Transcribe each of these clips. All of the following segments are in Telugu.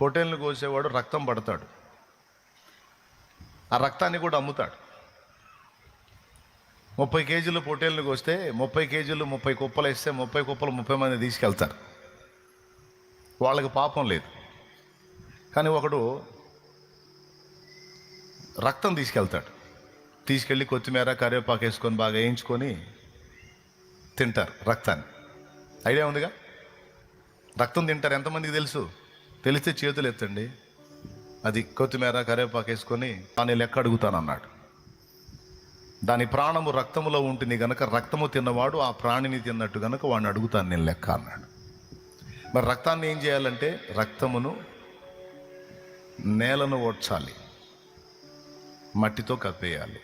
పొట్టేళ్ళని కోసేవాడు రక్తం పడతాడు, ఆ రక్తాన్ని కూడా అమ్ముతాడు. 30 కేజీలు పొట్టేళ్ళని కోస్తే 30 కేజీలు 30 కుప్పలు వేస్తే 30 కుప్పలు 30 మంది తీసుకెళ్తారు. వాళ్ళకి పాపం లేదు. కానీ ఒకడు రక్తం తీసుకెళ్ళి కొత్తిమీర కరివేపాకు వేసుకొని బాగా వేయించుకొని తింటారు రక్తాన్ని. ఐడియా ఉందిగా? రక్తం తింటారు. ఎంతమందికి తెలుసు? తెలిస్తే చేతులు ఎత్తండి. అది కొత్తిమీర కరివేపాకు వేసుకొని దాని లెక్క అడుగుతానన్నాడు. దాని ప్రాణము రక్తములో ఉంటుంది గనక రక్తము తిన్నవాడు ఆ ప్రాణిని తిన్నట్టు గనక వాడిని అడుగుతాను నేను లెక్క అన్నాడు. మరి రక్తాన్ని ఏం చేయాలంటే రక్తమును నేలను ఓడ్చాలి, మట్టితో కప్పేయాలి.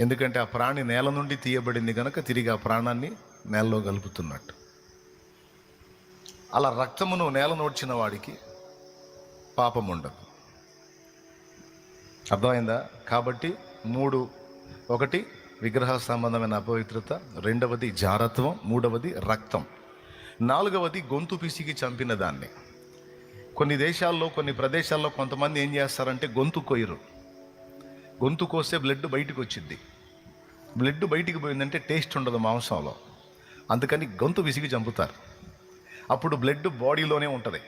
ఎందుకంటే ఆ ప్రాణి నేల నుండి తీయబడింది కనుక తిరిగి ఆ ప్రాణాన్ని నేలలో కలుపుతున్నట్టు. అలా రక్తమును నేల నోడ్చిన వాడికి పాపం ఉండదు. అర్థమైందా? కాబట్టి 3: 1 విగ్రహ సంబంధమైన అపవిత్రత, 2వది జారత్వం, 3వది రక్తం, 4వది గొంతు పిసికి చంపిన దాన్ని. కొన్ని దేశాల్లో కొన్ని ప్రదేశాల్లో కొంతమంది ఏం చేస్తారంటే గొంతు కొయ్యరు. గొంతు కోస్తే బ్లడ్ బయటకు వచ్చింది. బ్లడ్ బయటికి పోయిందంటే టేస్ట్ ఉండదు మాంసంలో, అందుకని గొంతు విసిగి చంపుతారు. అప్పుడు బ్లడ్ బాడీలోనే ఉంటుంది.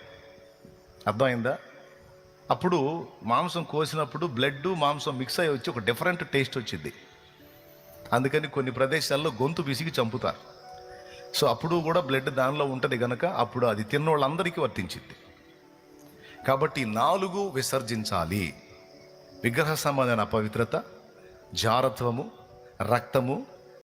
అర్థమైందా? అప్పుడు మాంసం కోసినప్పుడు బ్లడ్ మాంసం మిక్స్ అయ్యి వచ్చి ఒక డిఫరెంట్ టేస్ట్ వచ్చింది. అందుకని కొన్ని ప్రదేశాల్లో గొంతు విసిగి చంపుతారు. సో అప్పుడు కూడా బ్లడ్ దానిలో ఉంటుంది కనుక అప్పుడు అది తిన్న వాళ్ళందరికీ వర్తించింది. కాబట్టి 4 విసర్జించాలి: విగ్రహ సంబంధమైన అపవిత్రత, జారత్వము, రక్తము,